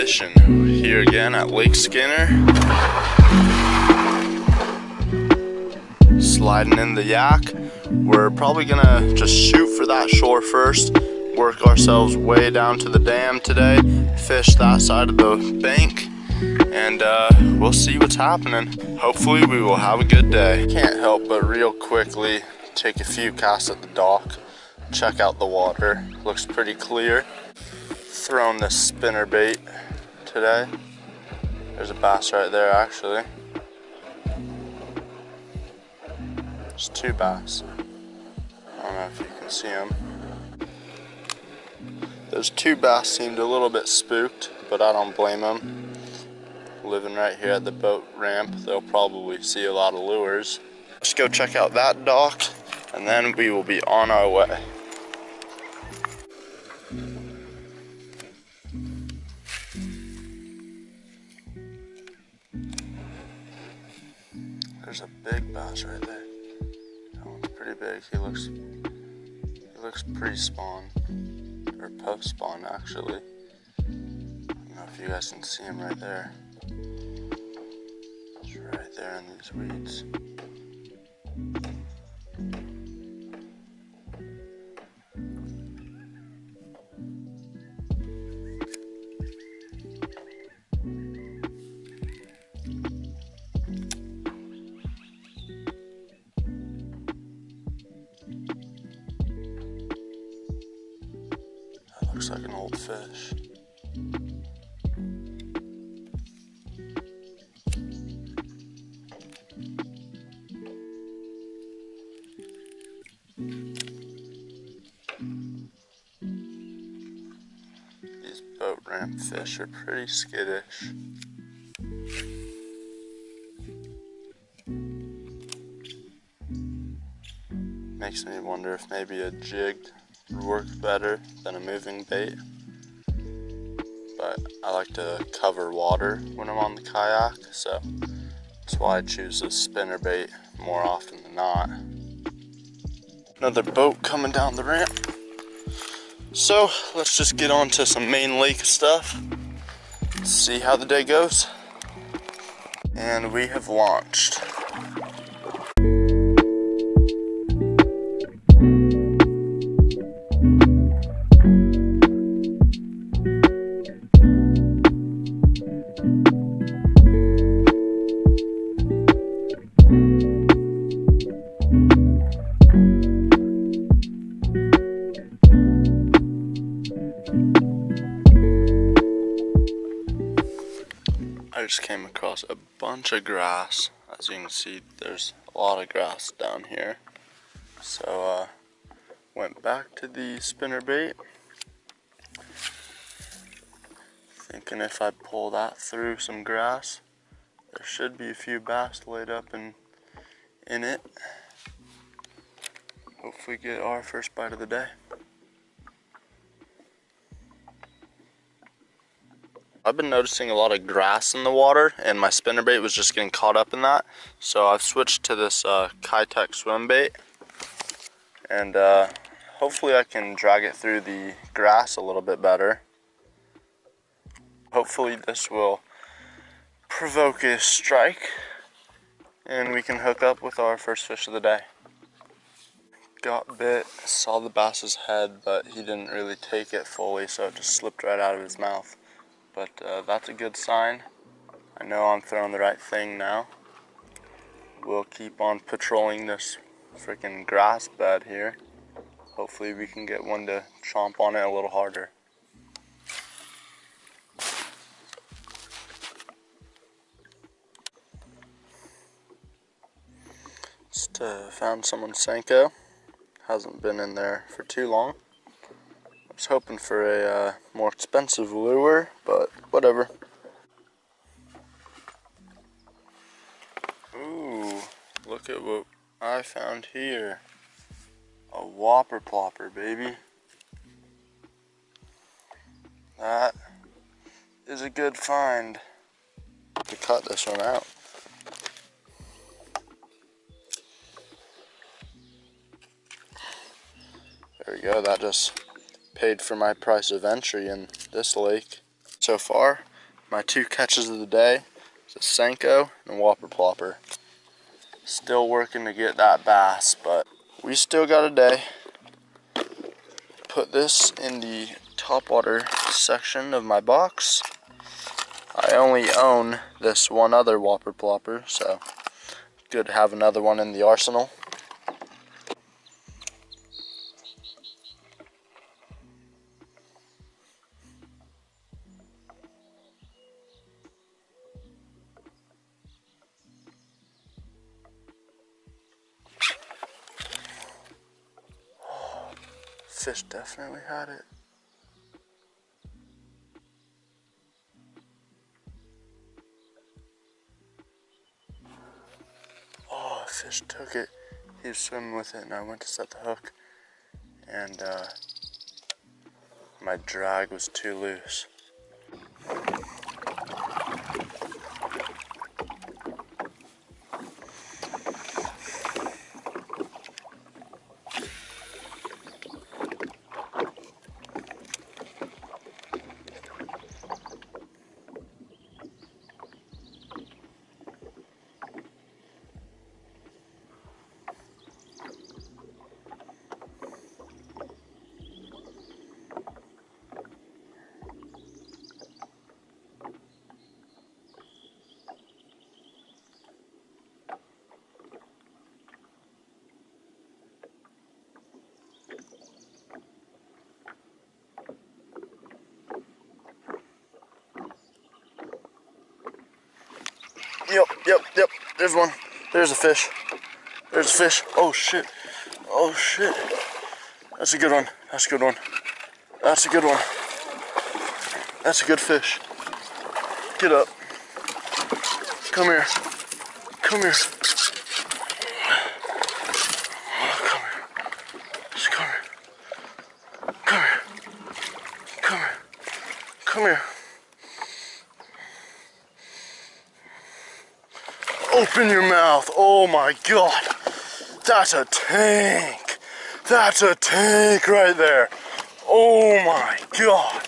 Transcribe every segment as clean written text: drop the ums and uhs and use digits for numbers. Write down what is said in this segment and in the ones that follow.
fishing here again at Lake Skinner. Sliding in the yak. We're probably gonna just shoot for that shore first, work ourselves way down to the dam today, fish that side of the bank, and we'll see what's happening. Hopefully we will have a good day. Can't help but real quickly take a few casts at the dock, check out the water. Looks pretty clear. Thrown this spinner bait today. There's a bass right there actually. There's two bass. I don't know if you can see them. Those two bass seemed a little bit spooked, but I don't blame them. Living right here at the boat ramp, they'll probably see a lot of lures. Let's go check out that dock, and then we will be on our way. There's a big bass right there. That one's pretty big. He looks pre-spawn, or post-spawn actually. I don't know if you guys can see him right there. It's right there in these weeds. Looks like an old fish. These boat ramp fish are pretty skittish. Makes me wonder if maybe a jig would work better than a moving bait, but I like to cover water when I'm on the kayak, so that's why I choose a spinner bait more often than not. Another boat coming down the ramp, so let's just get on to some main lake stuff, see how the day goes, and we have launched. I just came across a bunch of grass. As you can see, there's a lot of grass down here. So went back to the spinner bait, thinking if I pull that through some grass, there should be a few bass laid up in it. Hopefully get our first bite of the day. I've been noticing a lot of grass in the water, and my spinnerbait was just getting caught up in that. So I've switched to this Kitech SWIMBAIT, and hopefully I can drag it through the grass a little bit better. Hopefully this will provoke a strike, and we can hook up with our first fish of the day. Got bit, saw the bass's head, but he didn't really take it fully, so it just slipped right out of his mouth. But that's a good sign. I know I'm throwing the right thing now. We'll keep on patrolling this freaking grass bed here. Hopefully we can get one to chomp on it a little harder. Just found someone's Senko. Hasn't been in there for too long. I was hoping for a more expensive lure, but whatever. Ooh, look at what I found here. A whopper plopper, baby. That is a good find. To cut this one out. There we go, that just paid for my price of entry in this lake. So far, My two catches of the day is a Senko and a Whopper Plopper. Still working to get that bass, but we still got a day. Put this in the topwater section of my box. I only own this one other Whopper Plopper, so good to have another one in the arsenal. Fish definitely had it. Oh, fish took it. He was swimming with it and I went to set the hook. And my drag was too loose. Yep. There's one. There's a fish. There's a fish. Oh shit. Oh shit. That's a good one. That's a good one. That's a good one. That's a good fish. Get up. Come here. Come here. Oh, come here. Just come here. Come here. Come here. Come here. Open your mouth. Oh my god. That's a tank. That's a tank right there. Oh my god.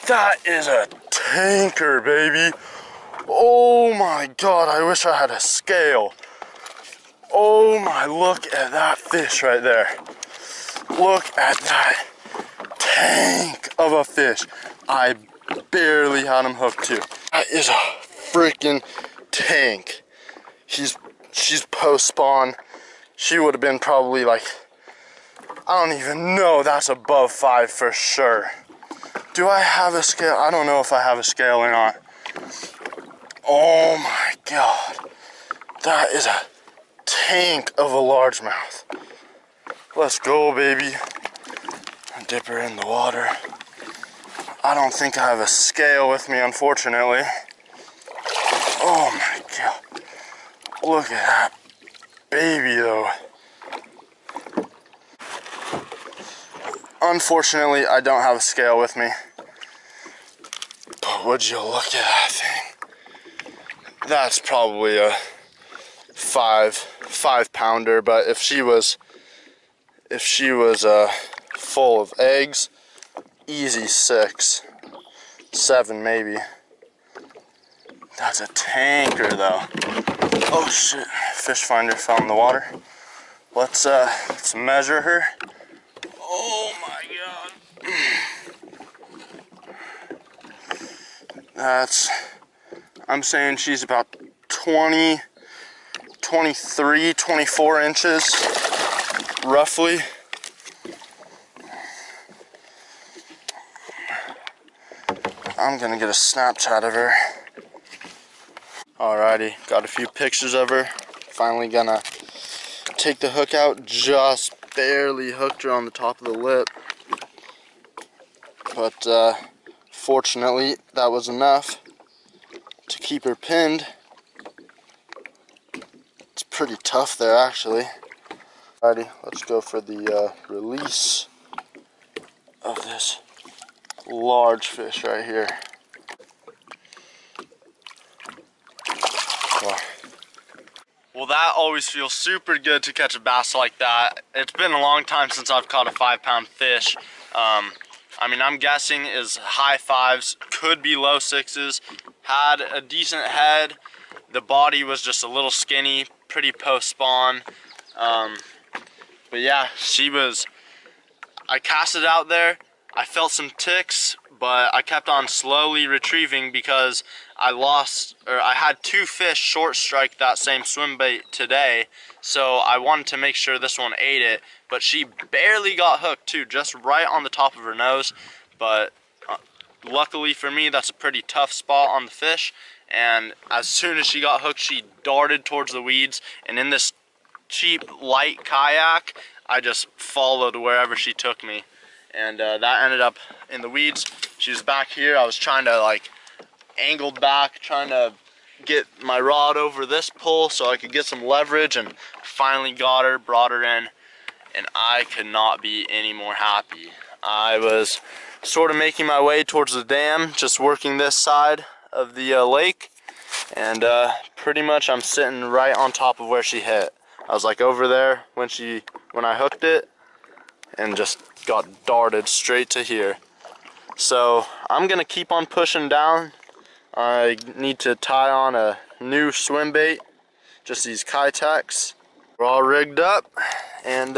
That is a tanker, baby. Oh my god, I wish I had a scale. Oh my, look at that fish right there. Look at that tank of a fish. I barely had him hooked too. That is a freaking tank. She's post spawn. She would have been probably like, I don't even know, that's above 5 for sure. Do I have a scale? I don't know if I have a scale or not. Oh my god. That is a tank of a largemouth. Let's go, baby. Dip her in the water. I don't think I have a scale with me, unfortunately. Oh my god. Look at that baby, though. Unfortunately, I don't have a scale with me. But would you look at that thing? That's probably a five pounder, but if she was full of eggs, easy 6, 7 maybe. That's a tanker though. Oh shit, fish finder fell in the water. Let's measure her. Oh my god. I'm saying she's about 20, 23, 24 inches, roughly. I'm gonna get a Snapchat of her. Alrighty, got a few pictures of her. Finally gonna take the hook out. Just barely hooked her on the top of the lip. But fortunately, that was enough to keep her pinned. It's pretty tough there, actually. Alrighty, let's go for the release of this large fish right here. Well, that always feels super good to catch a bass like that. It's been a long time since I've caught a 5-pound fish. I I mean, I'm guessing is high 5s, could be low 6s. Had a decent head. The body was just a little skinny, pretty post-spawn. But yeah, I cast it out there. I felt some ticks, but I kept on slowly retrieving because I had 2 fish short strike that same swim bait today. So I wanted to make sure this one ate it, but she barely got hooked too, just right on the top of her nose. But luckily for me, that's a pretty tough spot on the fish. And as soon as she got hooked, she darted towards the weeds. And in this cheap, light kayak, I just followed wherever she took me. And that ended up in the weeds. She was back here. I was trying to like angle back, trying to get my rod over this pole so I could get some leverage, and finally got her, brought her in, and I could not be any more happy. I was sort of making my way towards the dam, just working this side of the lake, and pretty much I'm sitting right on top of where she hit. I was like over there when I hooked it, and just got darted straight to here. So I'm gonna keep on pushing down. I need to tie on a new swim bait, just these Kitex. We're all rigged up, and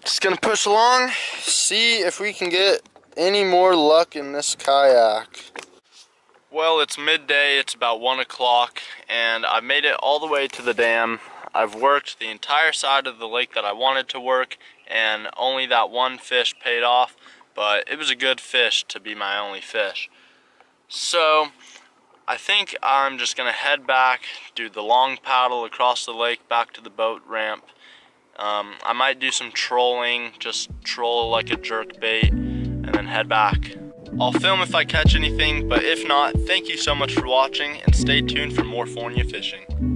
just gonna push along, see if we can get any more luck in this kayak. Well, it's midday, it's about 1 o'clock, and I made it all the way to the dam. I've worked the entire side of the lake that I wanted to work, and only that one fish paid off, but it was a good fish to be my only fish. So I think I'm just gonna head back, do the long paddle across the lake back to the boat ramp. I might do some trolling, just troll like a jerk bait, and then head back. I'll film if I catch anything, but if not, thank you so much for watching, and stay tuned for more Fornia fishing.